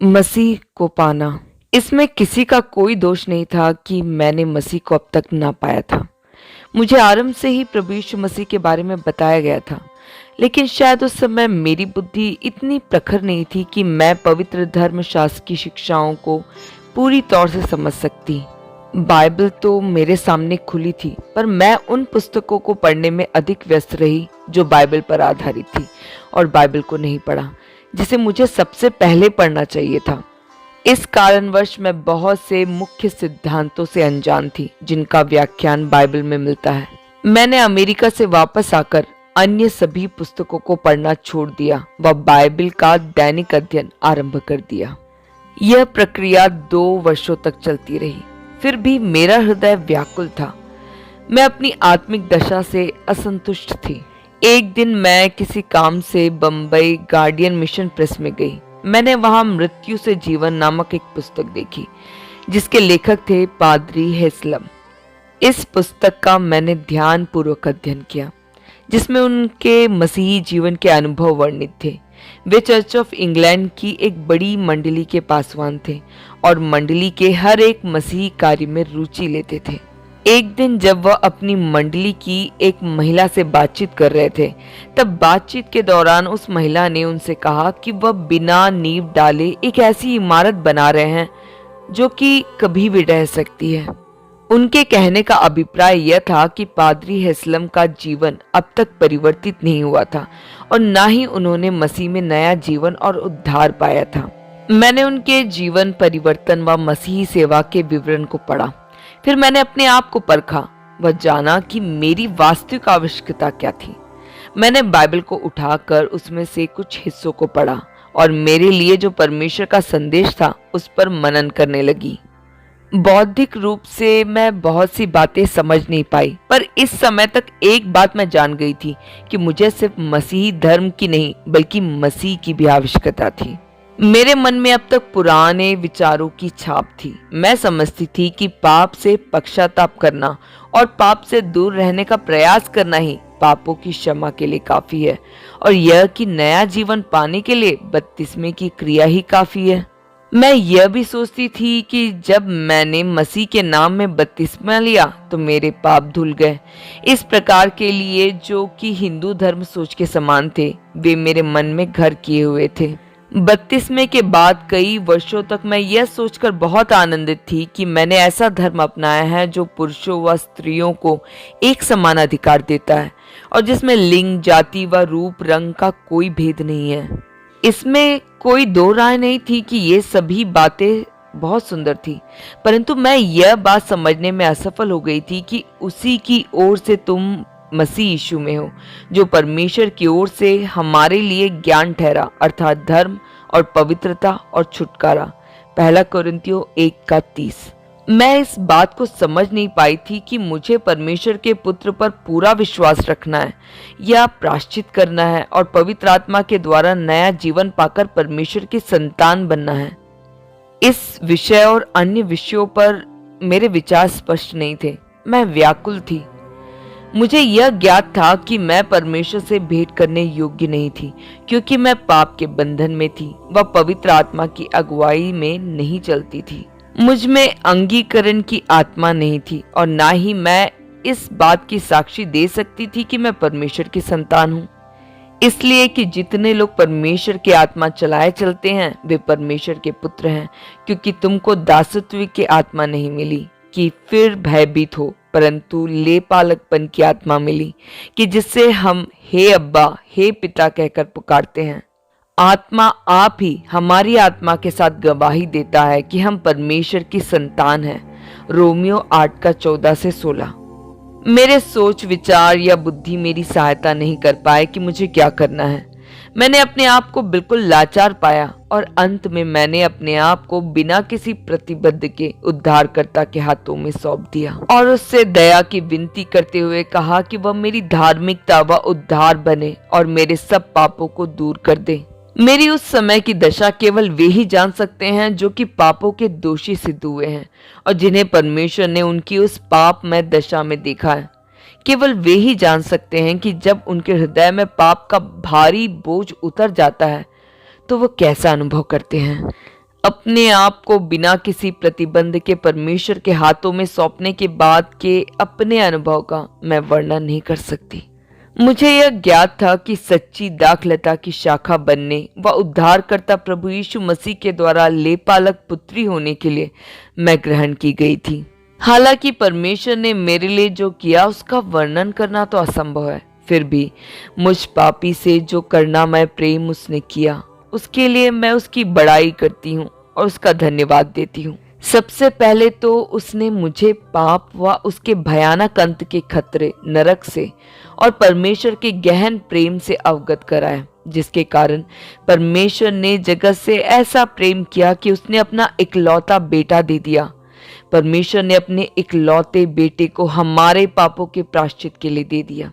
मसीह को पाना। इसमें किसी का कोई दोष नहीं था कि मैंने मसीह को अब तक ना पाया था। मुझे आरंभ से ही प्रभु यीशु मसीह के बारे में बताया गया था, लेकिन शायद उस समय मेरी बुद्धि इतनी प्रखर नहीं थी कि मैं पवित्र धर्मशास्त्र की शिक्षाओं को पूरी तौर से समझ सकती। बाइबल तो मेरे सामने खुली थी, पर मैं उन पुस्तकों को पढ़ने में अधिक व्यस्त रही जो बाइबल पर आधारित थी, और बाइबल को नहीं पढ़ा जिसे मुझे सबसे पहले पढ़ना चाहिए था। इस कारणवश मैं बहुत से मुख्य सिद्धांतों से अनजान थी जिनका व्याख्यान बाइबल में मिलता है। मैंने अमेरिका से वापस आकर अन्य सभी पुस्तकों को पढ़ना छोड़ दिया व बाइबल का दैनिक अध्ययन आरंभ कर दिया। यह प्रक्रिया 2 वर्षों तक चलती रही। फिर भी मेरा हृदय व्याकुल था। मैं अपनी आत्मिक दशा से असंतुष्ट थी। एक दिन मैं किसी काम से बम्बई गार्डियन मिशन प्रेस में गई। मैंने वहां मृत्यु से जीवन नामक एक पुस्तक देखी जिसके लेखक थे पादरी हेस्लम। इस पुस्तक का मैंने ध्यान पूर्वक अध्ययन किया, जिसमें उनके मसीही जीवन के अनुभव वर्णित थे। वे चर्च ऑफ इंग्लैंड की एक बड़ी मंडली के पासवान थे और मंडली के हर एक मसीही कार्य में रुचि लेते थे। एक दिन जब वह अपनी मंडली की एक महिला से बातचीत कर रहे थे, तब बातचीत के दौरान उस महिला ने उनसे कहा कि वह बिना नींव डाले एक ऐसी इमारत बना रहे हैं जो कि कभी भी ढह सकती है। उनके कहने का अभिप्राय यह था कि पादरी हेस्लम का जीवन अब तक परिवर्तित नहीं हुआ था और ना ही उन्होंने मसीह में नया जीवन और उद्धार पाया था। मैंने उनके जीवन परिवर्तन व मसीही सेवा के विवरण को पढ़ा। फिर मैंने अपने आप को परखा व जाना कि मेरी वास्तविक आवश्यकता क्या थी। मैंने बाइबल को उठाकर उसमें से कुछ हिस्सों को पढ़ा और मेरे लिए जो परमेश्वर का संदेश था उस पर मनन करने लगी। बौद्धिक रूप से मैं बहुत सी बातें समझ नहीं पाई, पर इस समय तक एक बात मैं जान गई थी कि मुझे सिर्फ मसीही धर्म की नहीं बल्कि मसीह की भी आवश्यकता थी। मेरे मन में अब तक पुराने विचारों की छाप थी। मैं समझती थी कि पाप से पश्चाताप करना और पाप से दूर रहने का प्रयास करना ही पापों की क्षमा के लिए काफी है, और यह कि नया जीवन पाने के लिए बपतिस्मे की क्रिया ही काफी है। मैं यह भी सोचती थी कि जब मैंने मसीह के नाम में बपतिस्मा लिया तो मेरे पाप धुल गए। इस प्रकार के लिए जो कि हिंदू धर्म सोच के समान थे, वे मेरे मन में घर किए हुए थे। बपतिस्मे के बाद कई वर्षों तक मैं यह सोचकर बहुत आनंदित थी कि मैंने ऐसा धर्म अपनाया है जो पुरुषों व स्त्रियों को एक समान अधिकार देता है और जिसमें लिंग, जाति व रूप रंग का कोई भेद नहीं है। इसमें कोई दो राय नहीं थी कि ये सभी बातें बहुत सुंदर थी, परंतु मैं यह बात समझने में असफल हो गई थी कि उसी की ओर से तुम मसीह यीशु में हो, जो परमेश्वर की ओर से हमारे लिए ज्ञान ठहरा, अर्थात धर्म और पवित्रता और छुटकारा। 1 कोरिन्थियों 1:30। मैं इस बात को समझ नहीं पाई थी कि मुझे परमेश्वर के पुत्र पर पूरा विश्वास रखना है या प्रायश्चित करना है और पवित्र आत्मा के द्वारा नया जीवन पाकर परमेश्वर की संतान बनना है। इस विषय और अन्य विषयों पर मेरे विचार स्पष्ट नहीं थे। मैं व्याकुल थी। मुझे यह ज्ञात था कि मैं परमेश्वर से भेंट करने योग्य नहीं थी, क्योंकि मैं पाप के बंधन में थी व पवित्र आत्मा की अगुवाई में नहीं चलती थी। मुझ में अंगीकरण की आत्मा नहीं थी और ना ही मैं इस बात की साक्षी दे सकती थी कि मैं परमेश्वर की संतान हूँ। इसलिए कि जितने लोग परमेश्वर की आत्मा चलाए चलते हैं वे परमेश्वर के पुत्र हैं, क्योंकि तुमको दासत्व की आत्मा नहीं मिली कि फिर भयभीत हो, परंतु लेपालकपन की आत्मा मिली कि जिससे हम हे अब्बा, हे पिता कहकर पुकारते हैं। आत्मा आप ही हमारी आत्मा के साथ गवाही देता है कि हम परमेश्वर की संतान हैं। रोमियो 8:14-16। मेरे सोच विचार या बुद्धि मेरी सहायता नहीं कर पाए कि मुझे क्या करना है। मैंने अपने आप को बिल्कुल लाचार पाया और अंत में मैंने अपने आप को बिना किसी प्रतिबद्ध के उद्धारकर्ता के हाथों में सौंप दिया और उससे दया की विनती करते हुए कहा कि वह मेरी धार्मिकता व उद्धार बने और मेरे सब पापों को दूर कर दे। मेरी उस समय की दशा केवल वे ही जान सकते हैं जो कि पापों के दोषी सिद्ध हुए हैं और जिन्हें परमेश्वर ने उनकी उस पापमय दशा में देखा है। केवल वे ही जान सकते हैं कि जब उनके हृदय में पाप का भारी बोझ उतर जाता है तो वो कैसा अनुभव करते हैं। अपने आप को बिना किसी प्रतिबंध के परमेश्वर के हाथों में सौंपने के बाद के अपने अनुभव का मैं वर्णन नहीं कर सकती। मुझे यह ज्ञात था कि सच्ची दाखलता की शाखा बनने व उद्धारकर्ता प्रभु यीशु मसीह के द्वारा लेपालक पुत्री होने के लिए मैं ग्रहण की गई थी। हालांकि परमेश्वर ने मेरे लिए जो किया उसका वर्णन करना तो असंभव है, फिर भी मुझ पापी से जो करुणामय प्रेम उसने किया उसके लिए मैं उसकी बड़ाई करती हूँ और उसका धन्यवाद देती हूँ। सबसे पहले तो उसने मुझे पाप व उसके भयानक अंत के खतरे, नरक से और परमेश्वर के गहन प्रेम से अवगत कराया, जिसके कारण परमेश्वर ने जगत से ऐसा प्रेम किया कि उसने अपना इकलौता बेटा दे दिया। परमेश्वर ने अपने इकलौते बेटे को हमारे पापों के प्रायश्चित के लिए दे दिया।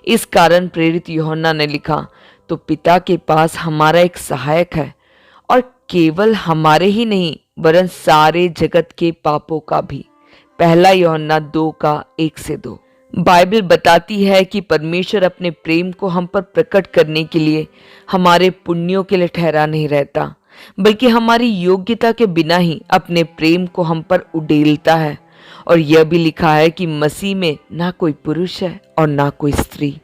इस कारण प्रेरित यूहन्ना ने लिखा, तो पिता के पास हमारा एक सहायक है, और केवल हमारे ही नहीं वरन सारे जगत के पापों का भी। पहला यूहन्ना 2:1-2। बाइबल बताती है कि परमेश्वर अपने प्रेम को हम पर प्रकट करने के लिए हमारे पुण्यों के लिए ठहरा नहीं रहता, बल्कि हमारी योग्यता के बिना ही अपने प्रेम को हम पर उड़ेलता है। और यह भी लिखा है कि मसीह में ना कोई पुरुष है और ना कोई स्त्री,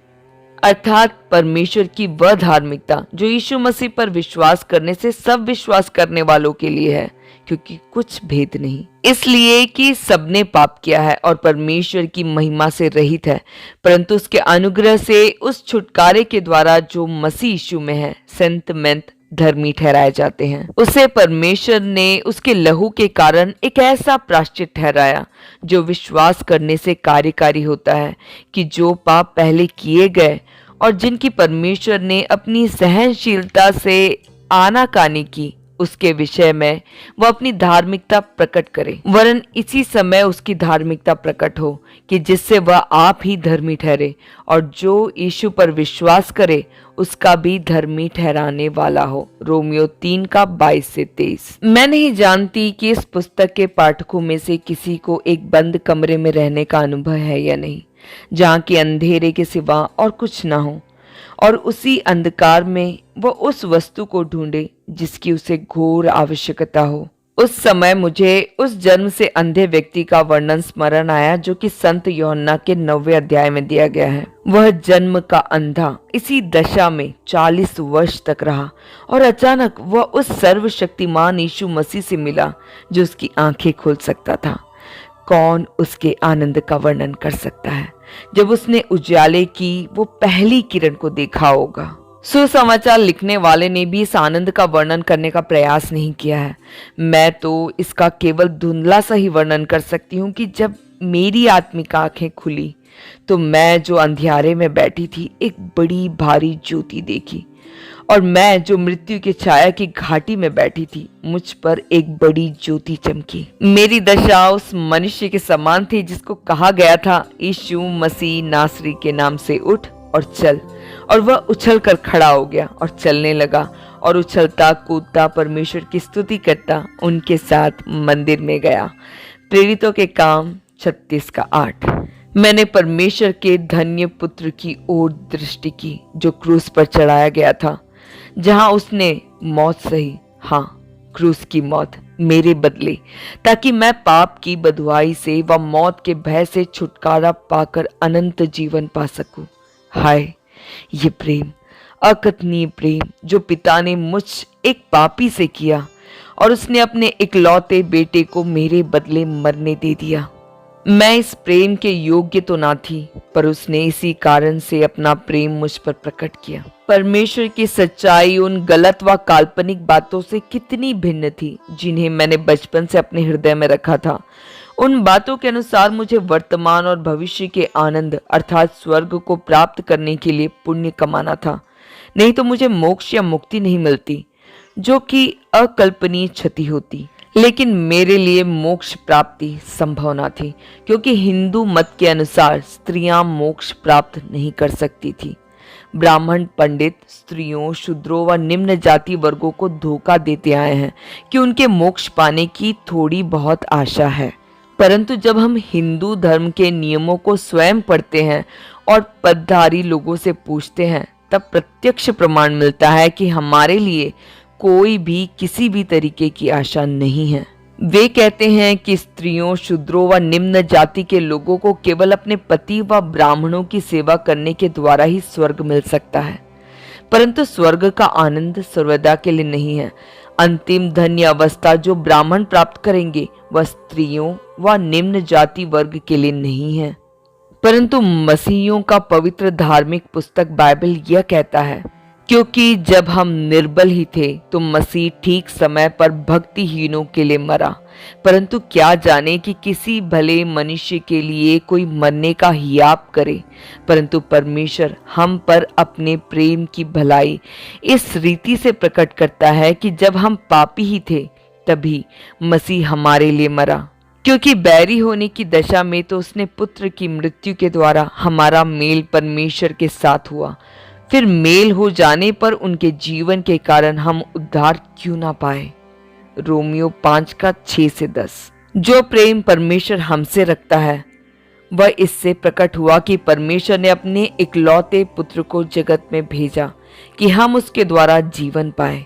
अर्थात परमेश्वर की वह धार्मिकता जो यीशु मसीह पर विश्वास करने से सब विश्वास करने वालों के लिए है, क्योंकि कुछ भेद नहीं, इसलिए कि सबने पाप किया है और परमेश्वर की महिमा से रहित है, परंतु उसके अनुग्रह से उस छुटकारे के द्वारा जो मसीह यीशु में है सेंतमेंट धर्मी ठहराए जाते हैं। उसे परमेश्वर ने उसके लहू के कारण एक ऐसा प्रायश्चित ठहराया जो विश्वास करने से कार्यकारी होता है कि जो पाप पहले किए गए और जिनकी परमेश्वर ने अपनी सहनशीलता से आनाकानी की, उसके विषय में वह अपनी धार्मिकता प्रकट करे, वरन इसी समय उसकी धार्मिकता प्रकट हो कि जिससे वह आप ही धर्मी ठहरे और जो यीशु पर विश्वास करे उसका भी धर्मी ठहराने वाला हो। रोमियो 3:22-23। मैं नहीं जानती कि इस पुस्तक के पाठकों में से किसी को एक बंद कमरे में रहने का अनुभव है या नहीं, जहाँ के अंधेरे के सिवा और कुछ ना हो, और उसी अंधकार में वह उस वस्तु को ढूंढे जिसकी उसे घोर आवश्यकता हो। उस समय मुझे उस जन्म से अंधे व्यक्ति का वर्णन स्मरण आया जो कि संत यूहन्ना के 9वें अध्याय में दिया गया है। वह जन्म का अंधा इसी दशा में 40 वर्ष तक रहा और अचानक वह उस सर्वशक्तिमान यीशु मसीह से मिला जो उसकी आंखें खोल सकता था। कौन उसके आनंद का वर्णन कर सकता है जब उसने उजाले की वो पहली किरण को देखा होगा। सुसमाचार लिखने वाले ने भी इस आनंद का वर्णन करने का प्रयास नहीं किया है। मैं तो इसका केवल धुंधला सा ही वर्णन कर सकती हूँ कि जब मेरी आत्मिक आंखें खुली तो मैं जो अंधियारे में बैठी थी एक बड़ी भारी ज्योति देखी, और मैं जो मृत्यु की छाया की घाटी में बैठी थी मुझ पर एक बड़ी ज्योति चमकी। मेरी दशा उस मनुष्य के समान थी जिसको कहा गया था, यीशु मसीह नासरी के नाम से उठ और चल। और वह उछल कर खड़ा हो गया और चलने लगा और उछलता कूदता परमेश्वर की स्तुति करता उनके साथ मंदिर में गया। प्रेरितों के काम 36:8। मैंने परमेश्वर के धन्य पुत्र की ओर दृष्टि की जो क्रूस पर चढ़ाया गया था, जहां उसने मौत सही, हाँ क्रूस की मौत मेरे बदले, ताकि मैं पाप की बदुआई से व मौत के भय से छुटकारा पाकर अनंत जीवन पा सकूं। हाय ये प्रेम, अकथनीय प्रेम जो पिता ने मुझ एक पापी से किया, और उसने अपने इकलौते बेटे को मेरे बदले मरने दे दिया। मैं इस प्रेम के योग्य तो ना थी, पर उसने इसी कारण से अपना प्रेम मुझ पर प्रकट किया। परमेश्वर की सच्चाई उन गलत व काल्पनिक बातों से कितनी भिन्न थी जिन्हें मैंने बचपन से अपने हृदय में रखा था। उन बातों के अनुसार मुझे वर्तमान और भविष्य के आनंद अर्थात स्वर्ग को प्राप्त करने के लिए पुण्य कमाना था, नहीं तो मुझे मोक्ष या मुक्ति नहीं मिलती, जो कि अकल्पनीय क्षति होती। लेकिन मेरे लिए मोक्ष प्राप्ति संभव न थी, क्योंकि हिंदू मत के अनुसार स्त्रियां मोक्ष प्राप्त नहीं कर सकती थी। ब्राह्मण पंडित स्त्रियों, शूद्रों व निम्न जाति वर्गों को धोखा देते आए हैं कि उनके मोक्ष पाने की थोड़ी बहुत आशा है, परंतु जब हम हिंदू धर्म के नियमों को स्वयं पढ़ते हैं और पदधारी लोगों से पूछते हैं, तब प्रत्यक्ष प्रमाण मिलता है कि हमारे लिए कोई भी किसी भी तरीके की आशा नहीं है। वे कहते हैं कि स्त्रियों, शूद्रों व निम्न जाति के लोगों को केवल अपने पति व ब्राह्मणों की सेवा करने के द्वारा ही स्वर्ग मिल सकता है, परंतु स्वर्ग का आनंद सर्वदा के लिए नहीं है। अंतिम धन्य अवस्था जो ब्राह्मण प्राप्त करेंगे वह स्त्रियों व निम्न जाति वर्ग के लिए नहीं है, परंतु मसीहियों का पवित्र धार्मिक पुस्तक बाइबल यह कहता है, क्योंकि जब हम निर्बल ही थे तो मसीह ठीक समय पर भक्तिहीनों के लिए मरा। परंतु क्या जाने कि किसी भले मनुष्य के लिए कोई मरने का हियाब करे, परंतु परमेश्वर हम पर अपने प्रेम की भलाई इस रीति से प्रकट करता है कि जब हम पापी ही थे तभी मसीह हमारे लिए मरा। क्योंकि बैरी होने की दशा में तो उसने पुत्र की मृत्यु के द्वारा हमारा मेल परमेश्वर के साथ हुआ, फिर मेल हो जाने पर उनके जीवन के कारण हम उद्धार क्यों ना पाए। रोमियो 5:6-10। जो प्रेम परमेश्वर हमसे रखता है वह इससे प्रकट हुआ कि परमेश्वर ने अपने इकलौते पुत्र को जगत में भेजा कि हम उसके द्वारा जीवन पाए।